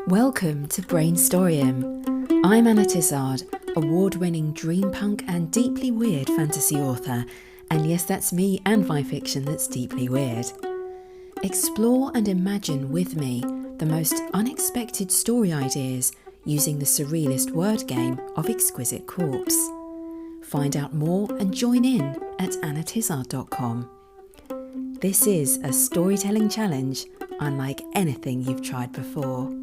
Welcome to Brainstorming. I'm Anna Tizard, award-winning dreampunk and deeply weird fantasy author, and yes, that's me and my fiction that's deeply weird. Explore and imagine with me the most unexpected story ideas using the surrealist word game of Exquisite Corpse. Find out more and join in at annatizard.com. This is a storytelling challenge unlike anything you've tried before.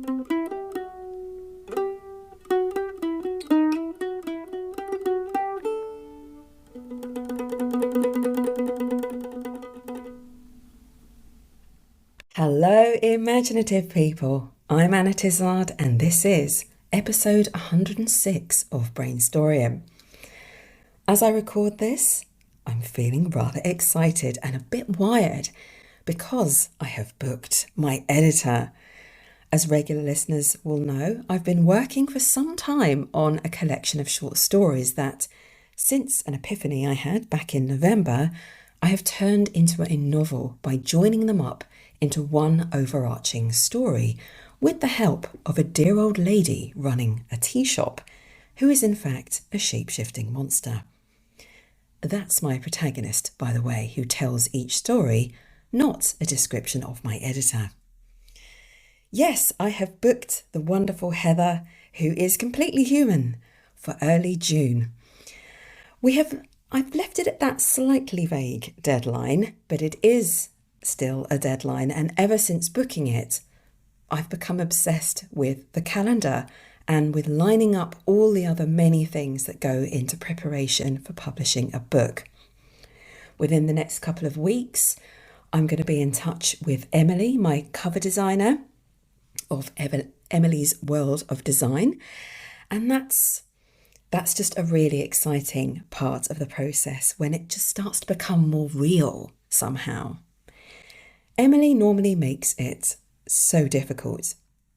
Hello, imaginative people. I'm Anna Tizard, and this is episode 106 of Brainstorming. As I record this, I'm feeling rather excited and a bit wired because I have booked my editor. As regular listeners will know, I've been working for some time on a collection of short stories that, since an epiphany I had back in November, I have turned into a novel by joining them up into one overarching story with the help of a dear old lady running a tea shop, who is in fact a shape-shifting monster. That's my protagonist, by the way, who tells each story, not a description of my editor. Yes, I have booked the wonderful Heather, who is completely human, for early June. I've left it at that slightly vague deadline, but it is still a deadline, and ever since booking it, I've become obsessed with the calendar and with lining up all the other many things that go into preparation for publishing a book. Within the next couple of weeks, I'm going to be in touch with Emily, my cover designer of Emily's World of Design, and that's just a really exciting part of the process when it just starts to become more real somehow. Emily normally makes it so difficult,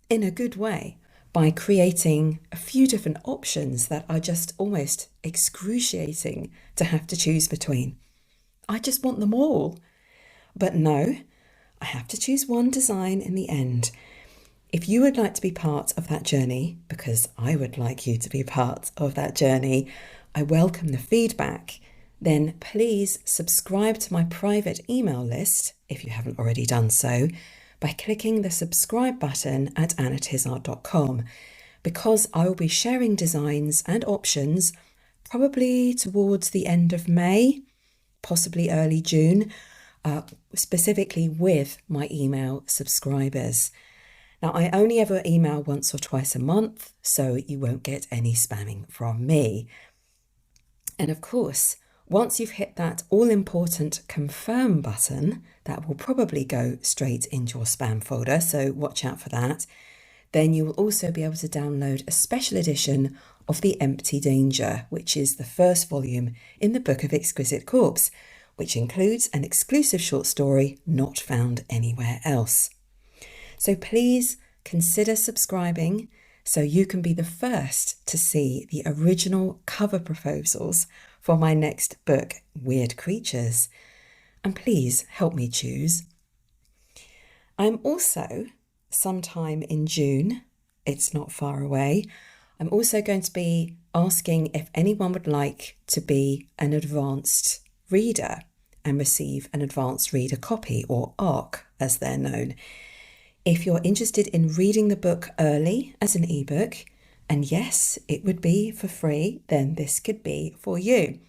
in a good way, by creating a few different options that are just almost excruciating to have to choose between. I just want them all. But no, I have to choose one design in the end. If you would like to be part of that journey, because I would like you to be part of that journey, I welcome the feedback. Then please subscribe to my private email list, if you haven't already done so, by clicking the subscribe button at annatizard.com, because I will be sharing designs and options probably towards the end of May, possibly early June, specifically with my email subscribers. Now, I only ever email once or twice a month, so you won't get any spamming from me. And of course, once you've hit that all-important confirm button, that will probably go straight into your spam folder, so watch out for that. Then you will also be able to download a special edition of The Empty Danger, which is the first volume in the Book of Exquisite Corpse, which includes an exclusive short story not found anywhere else. So please consider subscribing so you can be the first to see the original cover proposals for my next book, Weird Creatures. And please help me choose. I'm also, sometime in June, it's not far away, I'm also going to be asking if anyone would like to be an advanced reader and receive an advanced reader copy, or ARC as they're known. If you're interested in reading the book early as an ebook, and yes, it would be for free, then this could be for you.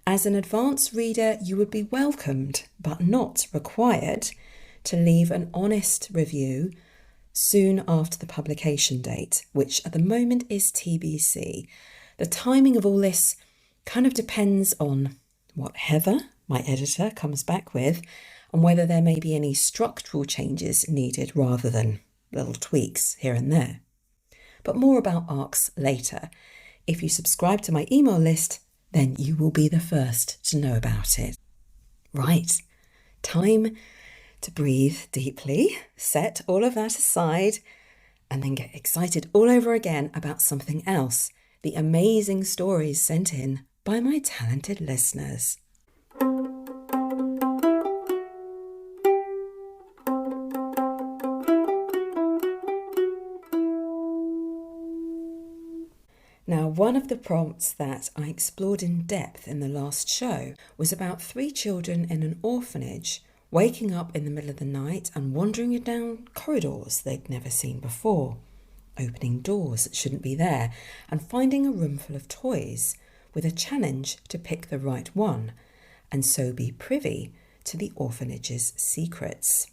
As an advanced reader, you would be welcomed, but not required, to leave an honest review soon after the publication date, which at the moment is TBC. The timing of all this kind of depends on what Heather, my editor, comes back with, and whether there may be any structural changes needed rather than little tweaks here and there. But more about ARCs later. If you subscribe to my email list, then you will be the first to know about it. Right, time to breathe deeply, set all of that aside, and then get excited all over again about something else, the amazing stories sent in by my talented listeners. One of the prompts that I explored in depth in the last show was about 3 children in an orphanage waking up in the middle of the night and wandering down corridors they'd never seen before, opening doors that shouldn't be there, and finding a room full of toys with a challenge to pick the right one, and so be privy to the orphanage's secrets.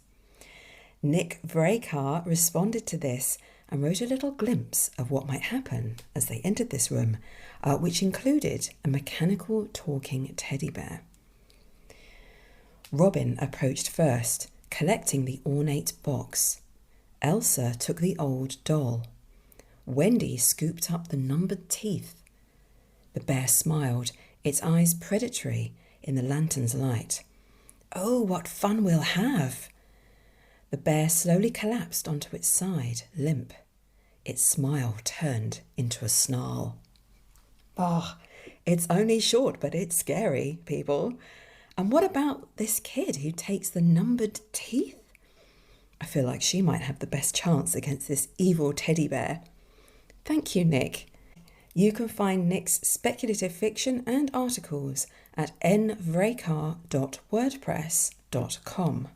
Nick Vrakar responded to this and wrote a little glimpse of what might happen as they entered this room, which included a mechanical talking teddy bear. Robin approached first, collecting the ornate box. Elsa took the old doll. Wendy scooped up the numbered teeth. The bear smiled, its eyes predatory in the lantern's light. "Oh, what fun we'll have!" The bear slowly collapsed onto its side, limp. Its smile turned into a snarl. It's only short, but it's scary, people. And what about this kid who takes the numbered teeth? I feel like she might have the best chance against this evil teddy bear. Thank you, Nick. You can find Nick's speculative fiction and articles at nvrakar.wordpress.com.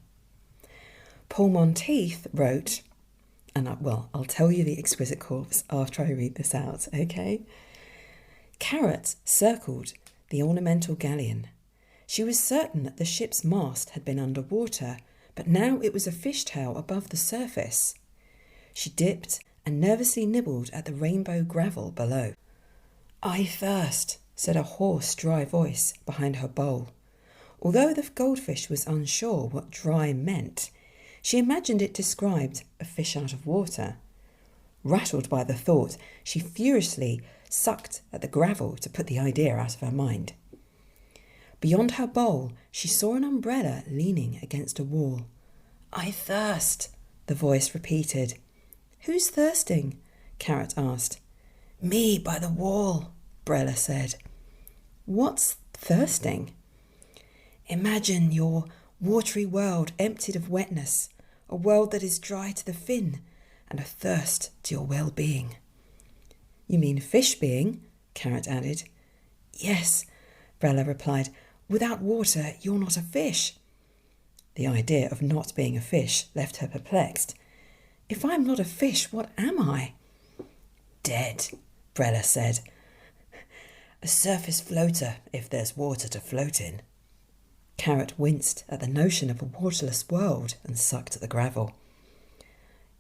Paul Monteith wrote, and I'll tell you the Exquisite Corpse after I read this out, okay? Carrot circled the ornamental galleon. She was certain that the ship's mast had been underwater, but now it was a fishtail above the surface. She dipped and nervously nibbled at the rainbow gravel below. "I thirst," said a hoarse, dry voice behind her bowl. Although the goldfish was unsure what dry meant, she imagined it described a fish out of water. Rattled by the thought, she furiously sucked at the gravel to put the idea out of her mind. Beyond her bowl, she saw an umbrella leaning against a wall. "I thirst," the voice repeated. "Who's thirsting?" Carrot asked. "Me by the wall," Brella said. "What's thirsting?" "Imagine your watery world emptied of wetness, a world that is dry to the fin, and a thirst to your well-being." "You mean fish being?" Carrot added. "Yes," Brella replied. "Without water, you're not a fish." The idea of not being a fish left her perplexed. "If I'm not a fish, what am I?" "Dead," Brella said. "A surface floater, if there's water to float in." Carrot winced at the notion of a waterless world and sucked at the gravel.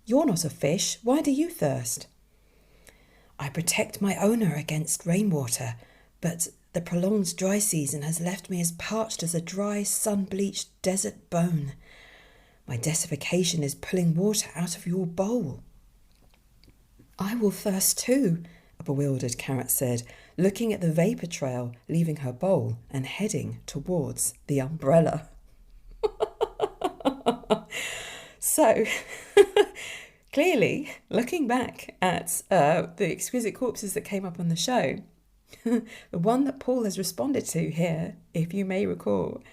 "You're not a fish. Why do you thirst?" "I protect my owner against rainwater, but the prolonged dry season has left me as parched as a dry, sun-bleached desert bone. My desertification is pulling water out of your bowl." "I will thirst too," a bewildered Carrot said, looking at the vapour trail leaving her bowl and heading towards the umbrella. So, clearly, looking back at the Exquisite Corpses that came up on the show, the one that Paul has responded to here, if you may recall,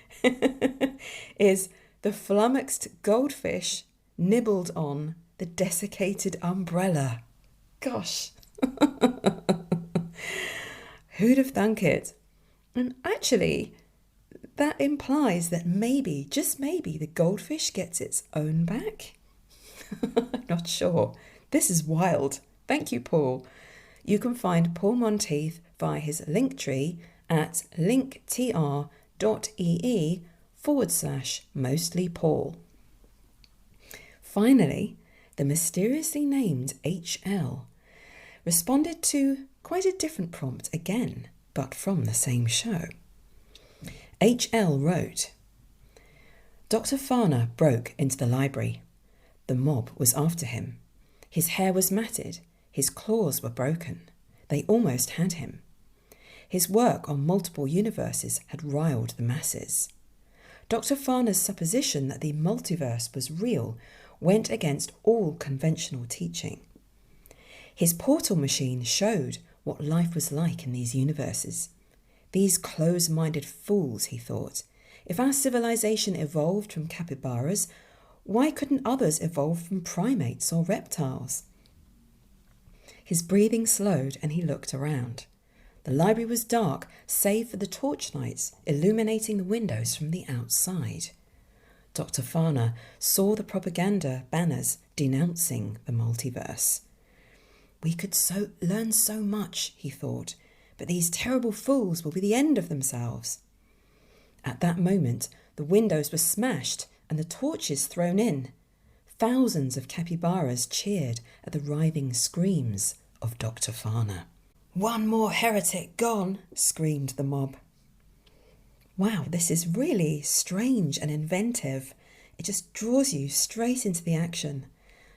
is the flummoxed goldfish nibbled on the desiccated umbrella. Gosh. Who'd have thunk it? And actually, that implies that maybe, just maybe, the goldfish gets its own back. I'm not sure. This is wild. Thank you, Paul. You can find Paul Monteith via his Linktree at linktr.ee/mostlypaul. Finally, the mysteriously named HL responded to quite a different prompt again, but from the same show. HL wrote, "Dr. Farner broke into the library. The mob was after him. His hair was matted. His claws were broken. They almost had him. His work on multiple universes had riled the masses. Dr. Farner's supposition that the multiverse was real went against all conventional teaching. His portal machine showed what life was like in these universes. These close-minded fools, he thought. If our civilization evolved from capybaras, why couldn't others evolve from primates or reptiles? His breathing slowed and he looked around. The library was dark, save for the torchlights illuminating the windows from the outside. Dr. Farner saw the propaganda banners denouncing the multiverse. We could learn so much, he thought, but these terrible fools will be the end of themselves. At that moment, the windows were smashed and the torches thrown in. Thousands of capybaras cheered at the writhing screams of Dr. Farner. "One more heretic gone," screamed the mob. Wow, this is really strange and inventive. It just draws you straight into the action.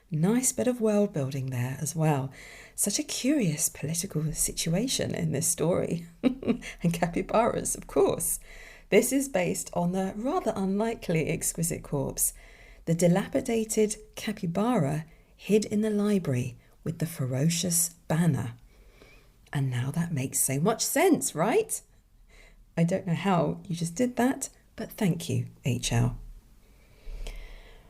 Nice bit of world building there as well. Such a curious political situation in this story. And capybaras, of course. This is based on the rather unlikely Exquisite Corpse. The dilapidated capybara hid in the library with the ferocious banner. And now that makes so much sense, right? I don't know how you just did that, but thank you, HL.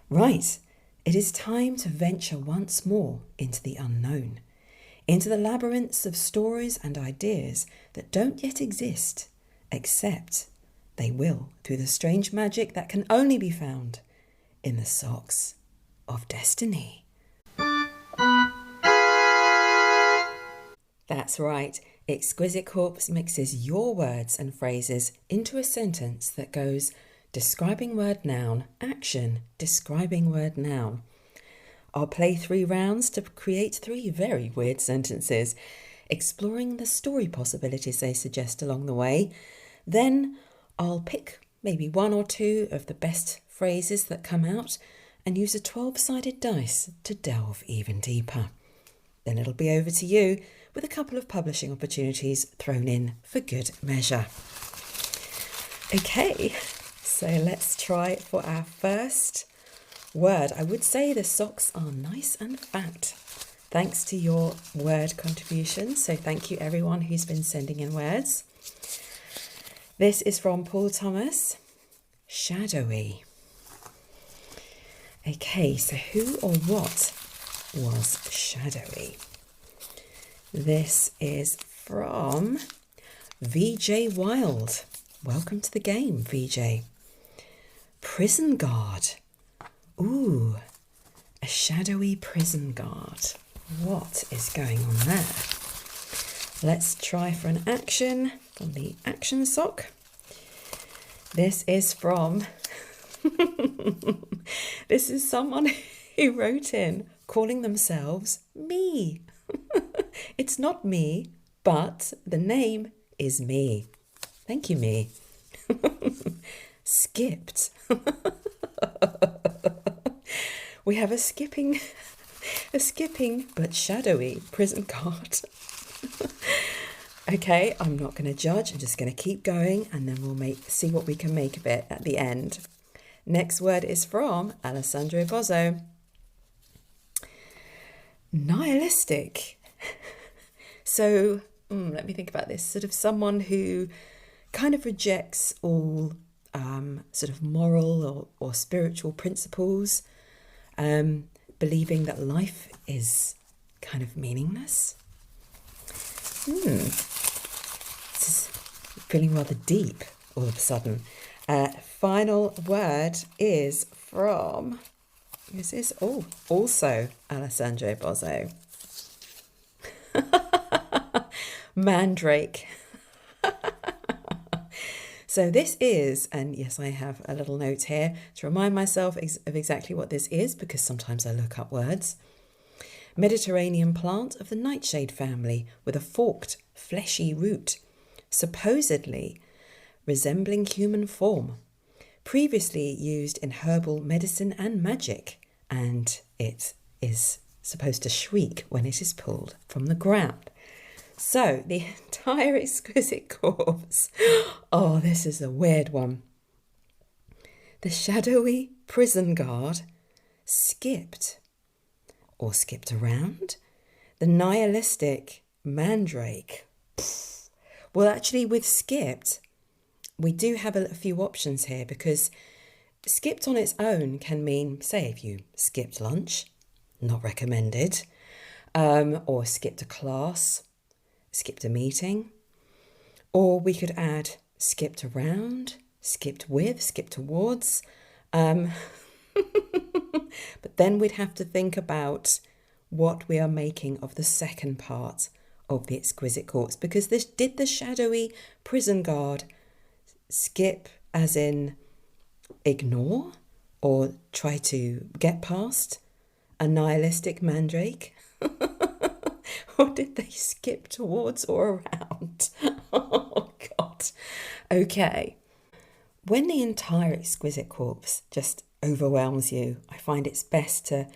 Right, it is time to venture once more into the unknown, into the labyrinths of stories and ideas that don't yet exist, except they will through the strange magic that can only be found in the socks of destiny. That's right, Exquisite Corpse mixes your words and phrases into a sentence that goes describing word noun, action, describing word noun. I'll play 3 rounds to create 3 very weird sentences, exploring the story possibilities they suggest along the way. Then I'll pick maybe 1 or 2 of the best phrases that come out and use a 12-sided dice to delve even deeper. Then it'll be over to you with a couple of publishing opportunities thrown in for good measure. Okay, so let's try for our first word. I would say the socks are nice and fat, thanks to your word contributions. So thank you everyone who's been sending in words. This is from Paul Thomas, shadowy. Okay, so who or what was shadowy? This is from VJ Wild. Welcome to the game, VJ. Prison guard. Ooh, a shadowy prison guard. What is going on there? Let's try for an action from the action sock. This is from... this is someone who wrote in calling themselves me. It's not me, but the name is me. Thank you, me. Skipped. We have a skipping but shadowy prison guard. Okay, I'm not going to judge. I'm just going to keep going and then we'll see what we can make of it at the end. Next word is from Alessandro Bozzo. Nihilistic. So, let me think about this. Sort of someone who kind of rejects all sort of moral or spiritual principles, believing that life is kind of meaningless. This is feeling rather deep all of a sudden. Final word is from... This is also Alessandro Bozzo. Mandrake. So this is, and yes, I have a little note here to remind myself of exactly what this is, because sometimes I look up words. Mediterranean plant of the nightshade family with a forked, fleshy root, supposedly resembling human form. Previously used in herbal medicine and magic, and it is supposed to shriek when it is pulled from the ground. So the entire Exquisite Corpse, oh, this is a weird one. The shadowy prison guard skipped, or skipped around. The nihilistic mandrake. Well, actually with skipped, we do have a few options here, because skipped on its own can mean, say, if you skipped lunch, not recommended. or skipped a class, skipped a meeting. Or we could add skipped around, skipped with, skipped towards. But then we'd have to think about what we are making of the second part of the Exquisite Corpse, because did the shadowy prison guard skip as in ignore or try to get past a nihilistic mandrake? Or did they skip towards or around? Oh, God. Okay. When the entire Exquisite Corpse just overwhelms you, I find it's best to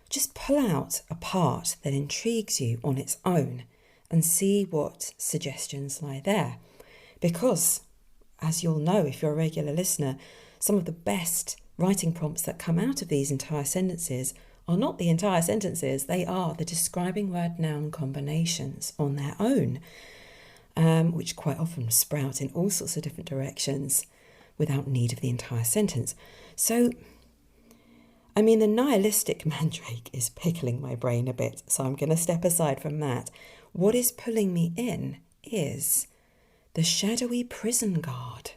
just pull out a part that intrigues you on its own and see what suggestions lie there. Because, as you'll know if you're a regular listener, some of the best writing prompts that come out of these entire sentences are not the entire sentences, they are the describing word-noun combinations on their own, which quite often sprout in all sorts of different directions without need of the entire sentence. So, I mean, the nihilistic mandrake is pickling my brain a bit, so I'm going to step aside from that. What is pulling me in is the shadowy prison guard.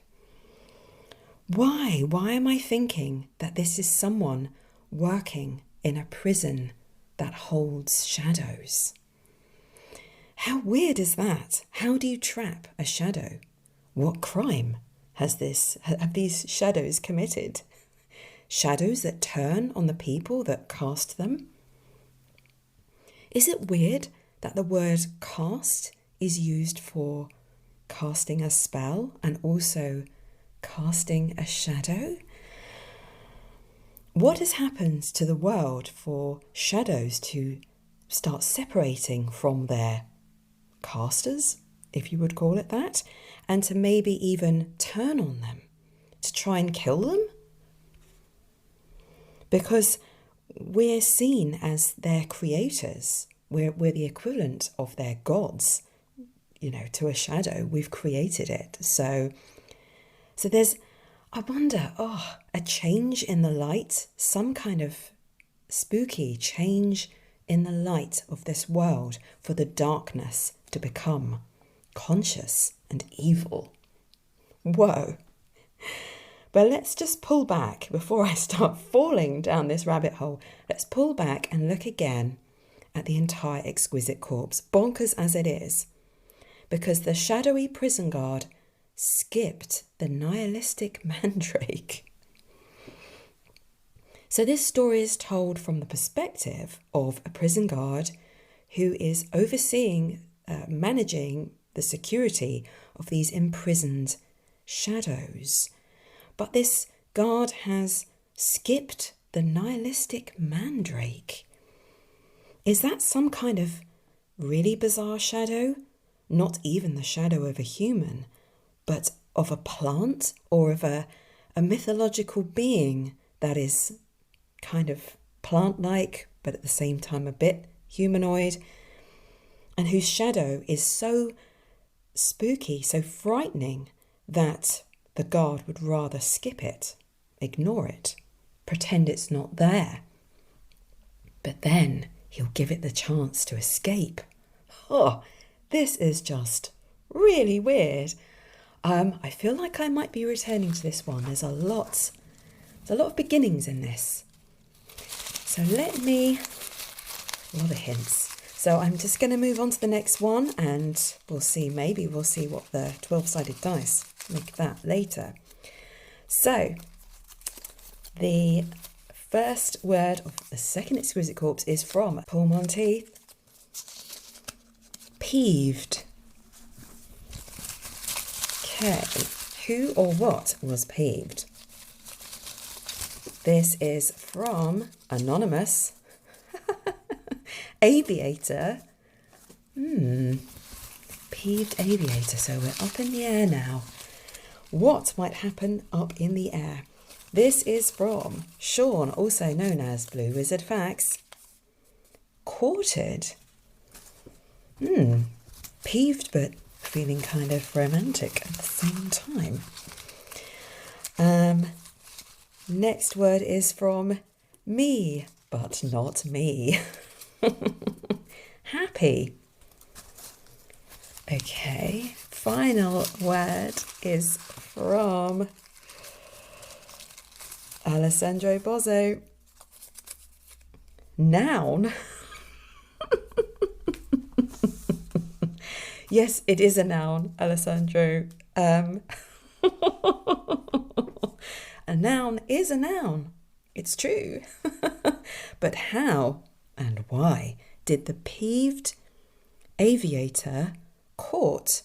Why? Why am I thinking that this is someone working in a prison that holds shadows? How weird is that? How do you trap a shadow? What crime have these shadows committed? Shadows that turn on the people that cast them? Is it weird that the word cast is used for casting a spell and also casting a shadow? What has happened to the world for shadows to start separating from their casters, if you would call it that, and to maybe even turn on them, to try and kill them? Because we're seen as their creators. We're the equivalent of their gods, to a shadow. We've created it. So there's, I wonder, a change in the light, some kind of spooky change in the light of this world for the darkness to become conscious and evil. Whoa. But let's just pull back before I start falling down this rabbit hole. Let's pull back and look again at the entire Exquisite Corpse, bonkers as it is, because the shadowy prison guard skipped the nihilistic mandrake. So this story is told from the perspective of a prison guard who is overseeing, managing the security of these imprisoned shadows. But this guard has skipped the nihilistic mandrake. Is that some kind of really bizarre shadow? Not even the shadow of a human, but of a plant or of a mythological being that is kind of plant-like, but at the same time a bit humanoid, and whose shadow is so spooky, so frightening, that the guard would rather skip it, ignore it, pretend it's not there. But then he'll give it the chance to escape. Oh, this is just really weird. I feel like I might be returning to this one. There's a lot of beginnings in this. So a lot of hints. So I'm just going to move on to the next one, and maybe we'll see what the 12-sided dice make that later. So the first word of the second Exquisite Corpse is from Paul Monteith. Peeved. Okay, who or what was peeved? This is from Anonymous. Aviator. Peeved aviator. So we're up in the air now. What might happen up in the air? This is from Sean, also known as Blue Wizard Facts. Courted. Peeved but feeling kind of romantic at the same time. Next word is from me, but not me. Happy. Okay, final word is from Alessandro Bozzo. Noun. Yes, it is a noun, Alessandro. A noun is a noun. It's true. But how and why did the peeved aviator court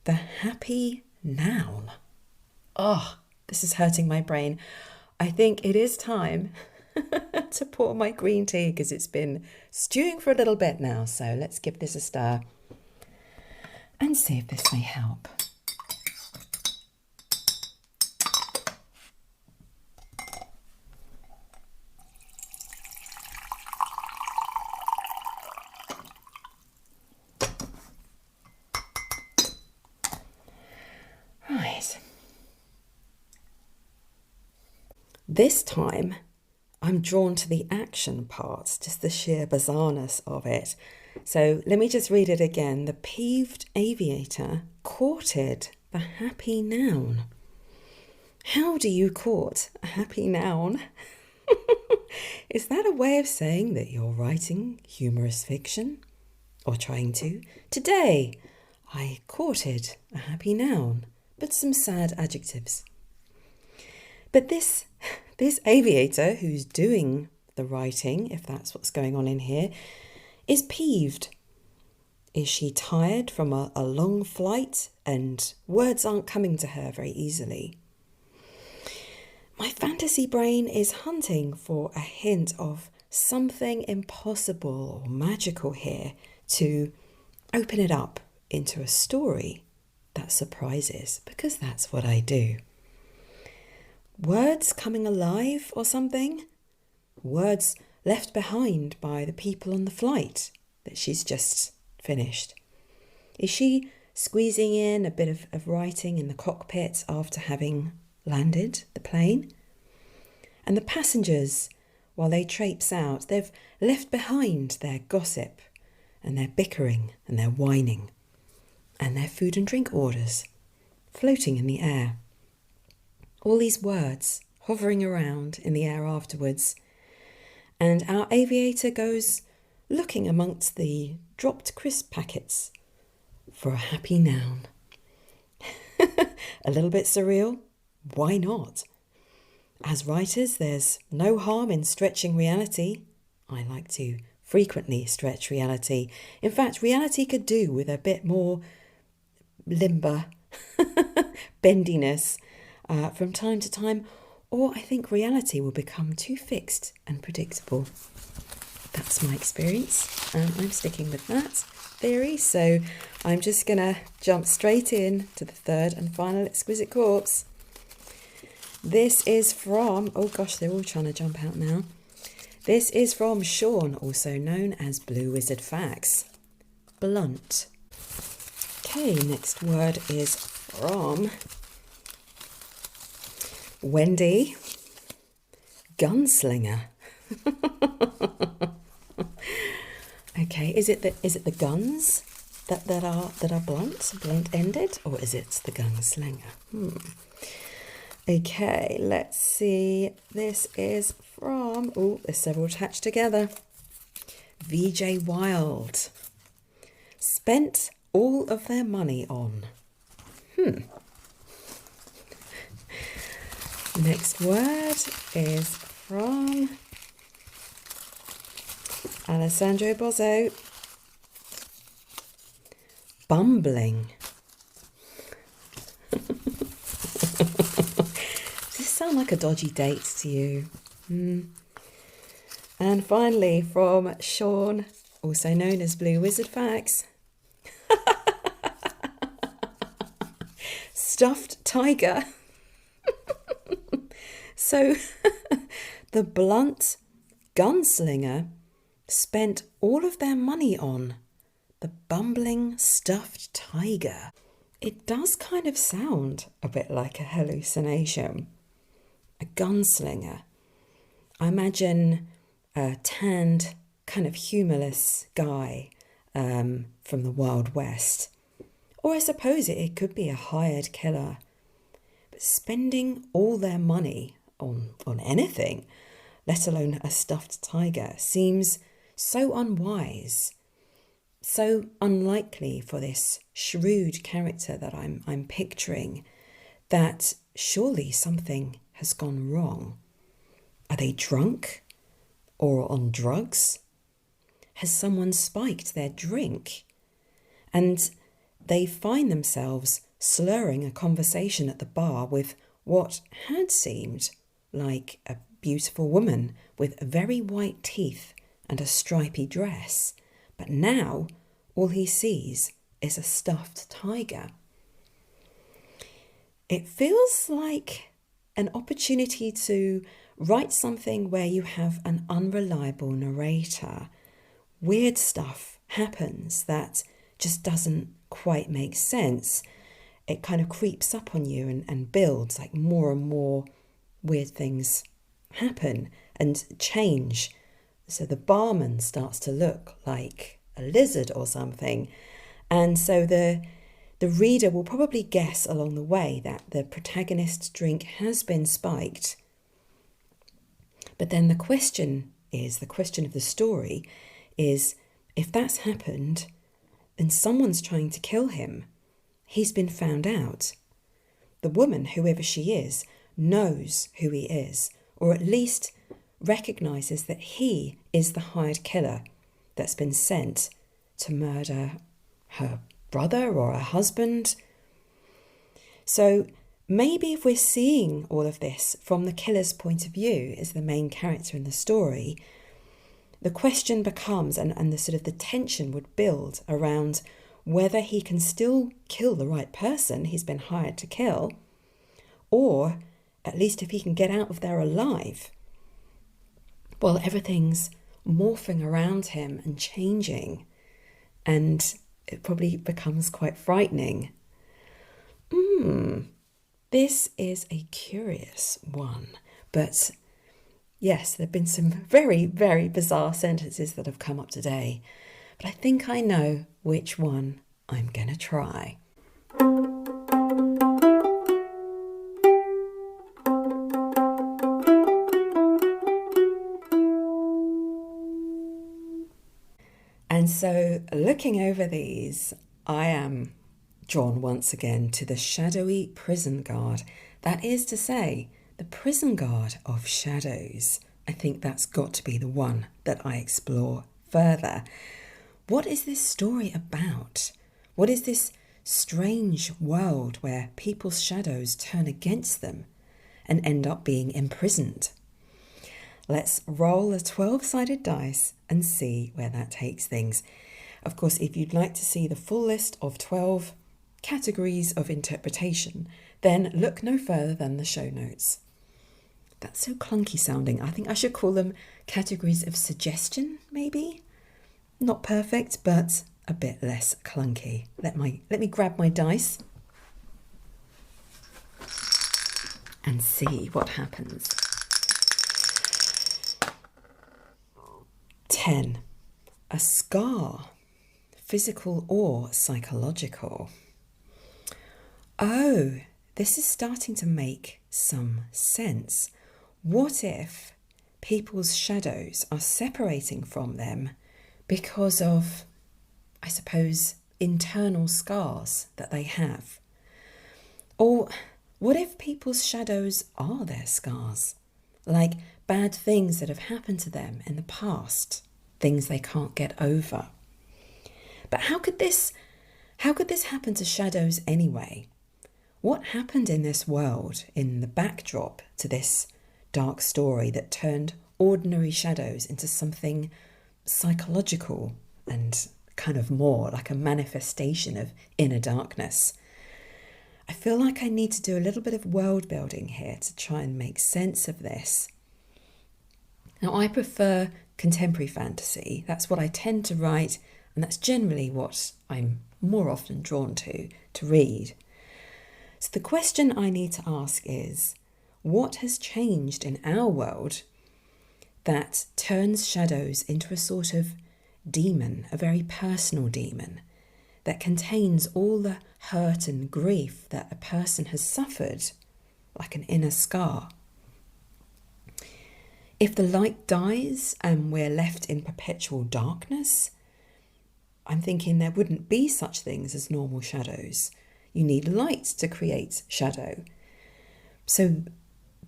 the happy noun? Oh, this is hurting my brain. I think it is time to pour my green tea because it's been stewing for a little bit now. So let's give this a stir and see if this may help. Right. This time, I'm drawn to the action parts, just the sheer bizarreness of it. So let me just read it again. The peeved aviator courted the happy noun. How do you court a happy noun? Is that a way of saying that you're writing humorous fiction? Or trying to? Today, I courted a happy noun, but some sad adjectives. But this aviator who's doing the writing, if that's what's going on in here, is peeved. Is she tired from a long flight and words aren't coming to her very easily? My fantasy brain is hunting for a hint of something impossible or magical here to open it up into a story that surprises, because that's what I do. Words coming alive or something? Words left behind by the people on the flight that she's just finished. Is she squeezing in a bit of writing in the cockpit after having landed the plane? And the passengers, while they traipse out, they've left behind their gossip and their bickering and their whining and their food and drink orders floating in the air. All these words hovering around in the air afterwards. And our aviator goes looking amongst the dropped crisp packets for a happy noun. A little bit surreal? Why not? As writers, there's no harm in stretching reality. I like to frequently stretch reality. In fact, reality could do with a bit more limber, bendiness from time to time, or I think reality will become too fixed and predictable. That's my experience, and I'm sticking with that theory. So I'm just going to jump straight in to the third and final Exquisite Corpse. This is from, oh gosh, they're all trying to jump out now. This is from Sean, also known as Blue Wizard Facts. Blunt. Okay, next word is from Wendy. Gunslinger. Okay, is it the guns that are blunt ended, or is it the gunslinger? Okay, let's see. This is from, oh, there's several attached together. VJ Wild. Spent all of their money on. Next word is from Alessandro Bozzo. Bumbling. Does this sound like a dodgy date to you? And finally, from Sean, also known as Blue Wizard Facts. Stuffed tiger. So the blunt gunslinger spent all of their money on the bumbling stuffed tiger. It does kind of sound a bit like a hallucination. A gunslinger. I imagine tanned kind of humorless guy from the Wild West. Or I suppose it could be a hired killer. But spending all their money on anything, let alone a stuffed tiger, seems so unwise, so unlikely for this shrewd character that I'm picturing, that surely something has gone wrong. Are they drunk or on drugs? Has someone spiked their drink? And they find themselves slurring a conversation at the bar with what had seemed like a beautiful woman with very white teeth and a stripy dress. But now all he sees is a stuffed tiger. It feels like an opportunity to write something where you have an unreliable narrator. Weird stuff happens that just doesn't quite make sense. It kind of creeps up on you and builds, like more and more weird things happen and change. So the barman starts to look like a lizard or something. And so the reader will probably guess along the way that the protagonist's drink has been spiked. But then the question of the story is, if that's happened, then someone's trying to kill him. He's been found out. The woman, whoever she is, knows who he is, or at least recognises that he is the hired killer that's been sent to murder her brother or her husband. So maybe if we're seeing all of this from the killer's point of view as the main character in the story, the question becomes, and the sort of the tension would build around whether he can still kill the right person he's been hired to kill, or at least if he can get out of there alive. Well, everything's morphing around him and changing, and it probably becomes quite frightening. This is a curious one, but yes, there have been some very, very bizarre sentences that have come up today, but I think I know which one I'm going to try. And so, looking over these, I am drawn once again to the shadowy prison guard. That is to say, the prison guard of shadows. I think that's got to be the one that I explore further. What is this story about? What is this strange world where people's shadows turn against them and end up being imprisoned? Let's roll a 12-sided dice and see where that takes things. Of course, if you'd like to see the full list of 12 categories of interpretation, then look no further than the show notes. That's so clunky sounding. I think I should call them categories of suggestion, maybe? Not perfect, but a bit less clunky. Let me grab my dice and see what happens. 10. A scar. Physical or psychological. Oh, this is starting to make some sense. What if people's shadows are separating from them because of, I suppose, internal scars that they have? Or what if people's shadows are their scars? Like bad things that have happened to them in the past, things they can't get over. But how could this happen to shadows anyway? What happened in this world, in the backdrop to this dark story, that turned ordinary shadows into something psychological and kind of more like a manifestation of inner darkness? I feel like I need to do a little bit of world building here to try and make sense of this. Now, I prefer contemporary fantasy. That's what I tend to write, and that's generally what I'm more often drawn to read. So the question I need to ask is, what has changed in our world that turns shadows into a sort of demon, a very personal demon that contains all the hurt and grief that a person has suffered, like an inner scar. If the light dies and we're left in perpetual darkness, I'm thinking there wouldn't be such things as normal shadows. You need light to create shadow. So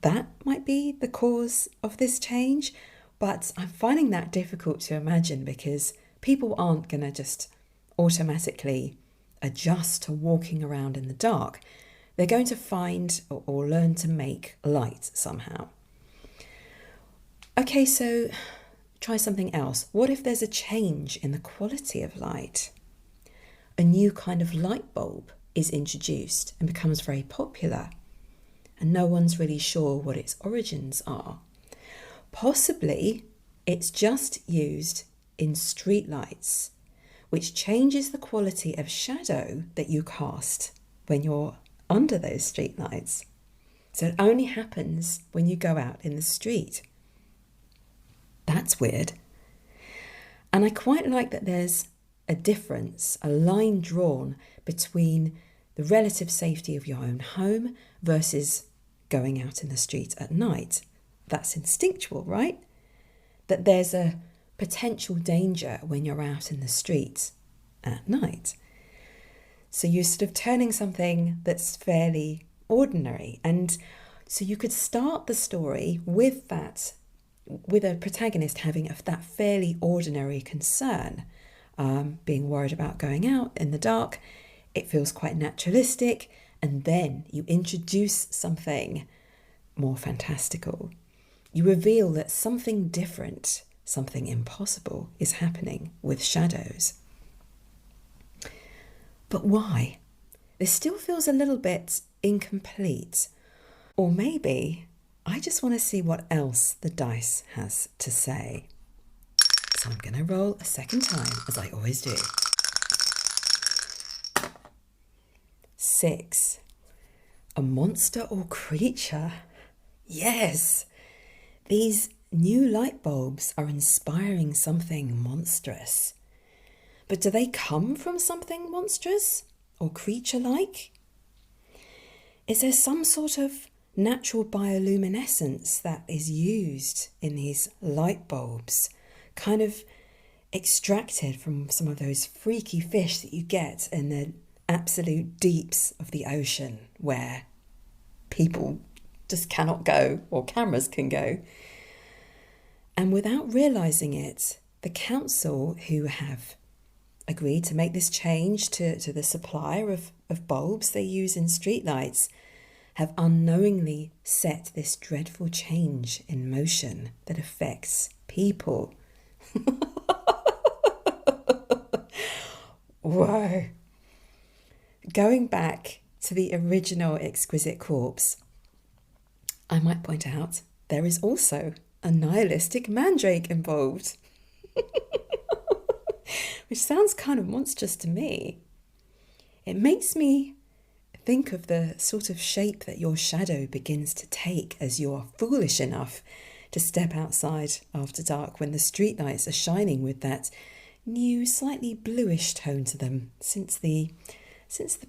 that might be the cause of this change, but I'm finding that difficult to imagine because people aren't going to just automatically adjust to walking around in the dark. They're going to find or learn to make light somehow. Okay, so try something else. What if there's a change in the quality of light? A new kind of light bulb is introduced and becomes very popular, and no one's really sure what its origins are. Possibly it's just used in streetlights, which changes the quality of shadow that you cast when you're under those streetlights. So it only happens when you go out in the street. That's weird. And I quite like that there's a difference, a line drawn between the relative safety of your own home versus going out in the street at night. That's instinctual, right? That there's a potential danger when you're out in the street at night. So you're sort of turning something that's fairly ordinary. And so you could start the story with that, with a protagonist having that fairly ordinary concern, being worried about going out in the dark. It feels quite naturalistic, and then you introduce something more fantastical. You reveal that something different, something impossible is happening with shadows. But why? This still feels a little bit incomplete. Or maybe I just want to see what else the dice has to say. So I'm going to roll a second time, as I always do. 6. A monster or creature? Yes! These new light bulbs are inspiring something monstrous. But do they come from something monstrous or creature-like? Is there some sort of natural bioluminescence that is used in these light bulbs, kind of extracted from some of those freaky fish that you get in the absolute deeps of the ocean where people just cannot go, or cameras can go? And without realising it, the council, who have agreed to make this change to the supplier of bulbs they use in streetlights, have unknowingly set this dreadful change in motion that affects people. Whoa. Going back to the original Exquisite Corpse, I might point out there is also a nihilistic mandrake involved. Which sounds kind of monstrous to me. It makes me think of the sort of shape that your shadow begins to take as you're foolish enough to step outside after dark when the streetlights are shining with that new, slightly bluish tone to them since the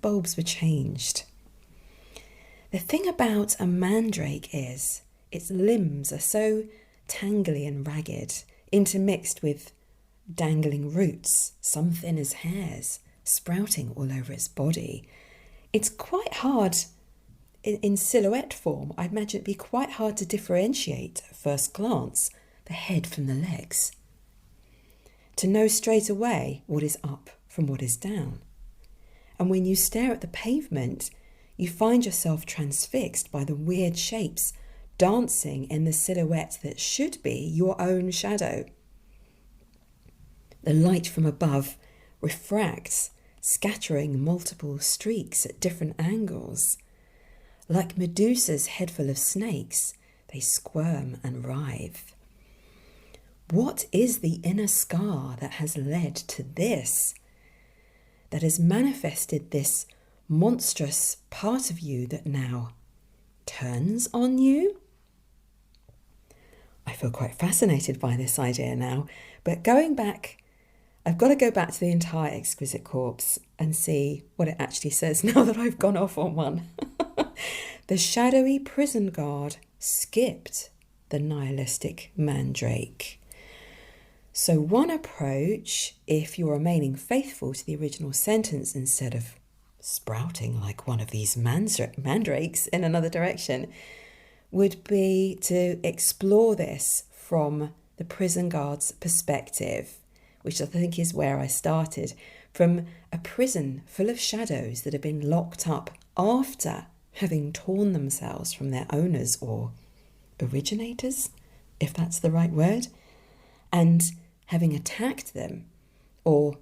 bulbs were changed. The thing about a mandrake is its limbs are so tangly and ragged, intermixed with dangling roots, some thin as hairs, sprouting all over its body. It's quite hard in silhouette form. I imagine it'd be quite hard to differentiate at first glance the head from the legs, to know straight away what is up from what is down. And when you stare at the pavement, you find yourself transfixed by the weird shapes dancing in the silhouette that should be your own shadow. The light from above refracts, scattering multiple streaks at different angles. Like Medusa's head full of snakes, they squirm and writhe. What is the inner scar that has led to this? That has manifested this monstrous part of you that now turns on you? I feel quite fascinated by this idea now, but I've got to go back to the entire Exquisite Corpse and see what it actually says now that I've gone off on one. The shadowy prison guard skipped the nihilistic mandrake. So one approach, if you're remaining faithful to the original sentence instead of sprouting like one of these mandrakes in another direction, would be to explore this from the prison guard's perspective, which I think is where I started, from a prison full of shadows that have been locked up after having torn themselves from their owners or originators, if that's the right word, and having attacked them or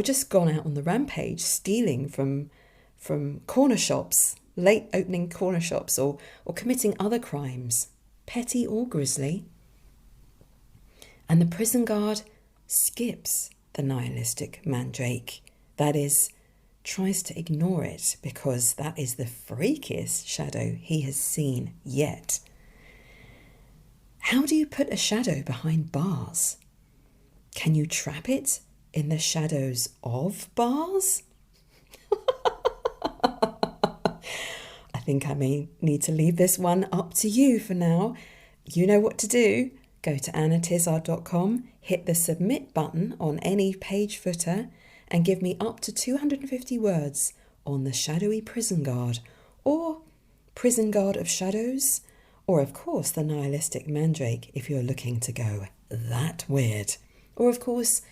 just gone out on the rampage, stealing from corner shops, late opening corner shops, or committing other crimes, petty or grisly. And the prison guard skips the nihilistic mandrake. That is, tries to ignore it because that is the freakiest shadow he has seen yet. How do you put a shadow behind bars? Can you trap it in the shadows of bars? I think I may need to leave this one up to you for now. You know what to do. Go to annatizard.com, hit the submit button on any page footer, and give me up to 250 words on the shadowy prison guard, or prison guard of shadows, or of course the nihilistic mandrake if you're looking to go that weird. Or of course,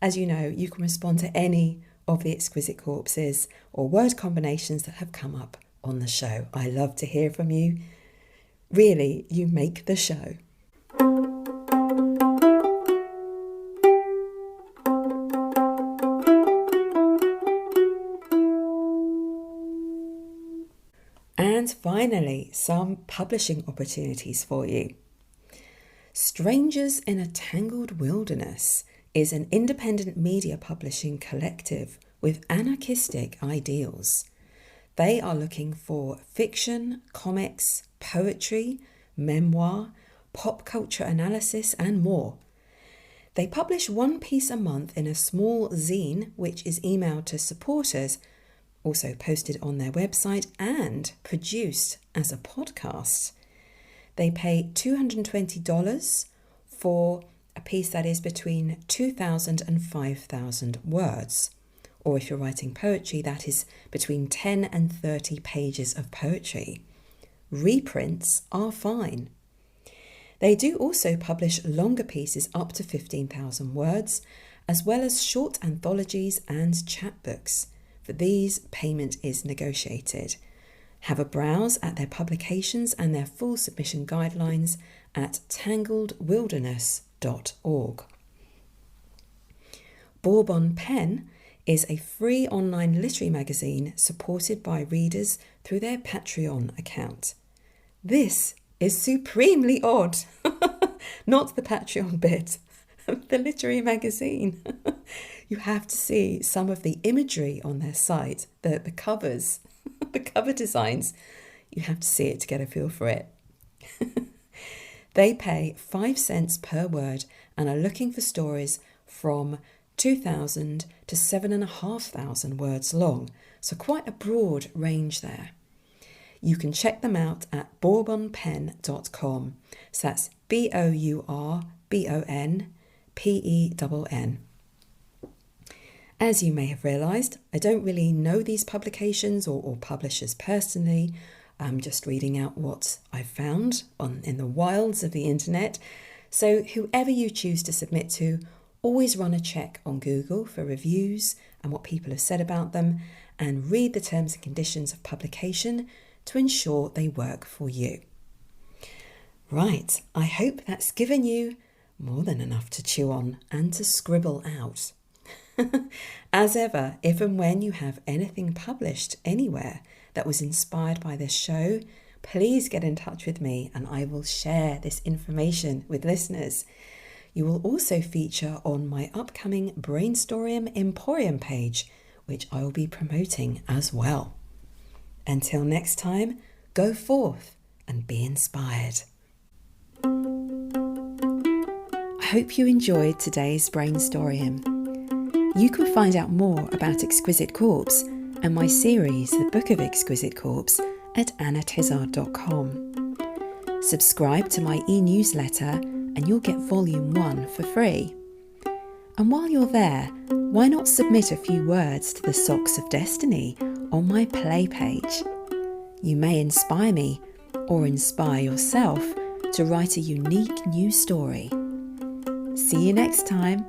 as you know, you can respond to any of the Exquisite Corpses or word combinations that have come up on the show. I love to hear from you. Really, you make the show. And finally, some publishing opportunities for you. Strangers in a Tangled Wilderness is an independent media publishing collective with anarchistic ideals. They are looking for fiction, comics, poetry, memoir, pop culture analysis, and more. They publish one piece a month in a small zine, which is emailed to supporters, also posted on their website, and produced as a podcast. They pay $220 for a piece that is between 2,000 and 5,000 words. Or if you're writing poetry, that is between 10 and 30 pages of poetry. Reprints are fine. They do also publish longer pieces up to 15,000 words, as well as short anthologies and chapbooks. For these, payment is negotiated. Have a browse at their publications and their full submission guidelines at tangledwilderness.org. Bourbon Pen is a free online literary magazine supported by readers through their Patreon account. This is supremely odd. Not the Patreon bit, the literary magazine. You have to see some of the imagery on their site, the covers, the cover designs. You have to see it to get a feel for it. They pay 5 cents per word and are looking for stories from 2,000 to 7,500 words long, so quite a broad range there. You can check them out at bourbonpen.com. So that's BOURBONPENN. As you may have realised, I don't really know these publications or publishers personally. I'm just reading out what I've found in the wilds of the internet. So whoever you choose to submit to, always run a check on Google for reviews and what people have said about them, and read the terms and conditions of publication to ensure they work for you. Right, I hope that's given you more than enough to chew on and to scribble out. As ever, if and when you have anything published anywhere that was inspired by this show, please get in touch with me and I will share this information with listeners. You will also feature on my upcoming Brainstorming Emporium page, which I will be promoting as well. Until next time, go forth and be inspired. I hope you enjoyed today's Brainstorium. You can find out more about Exquisite Corpse and my series, The Book of Exquisite Corpse, at annatizard.com. Subscribe to my e-newsletter and you'll get Volume 1 for free. And while you're there, why not submit a few words to the Socks of Destiny on my play page? You may inspire me or inspire yourself to write a unique new story. See you next time.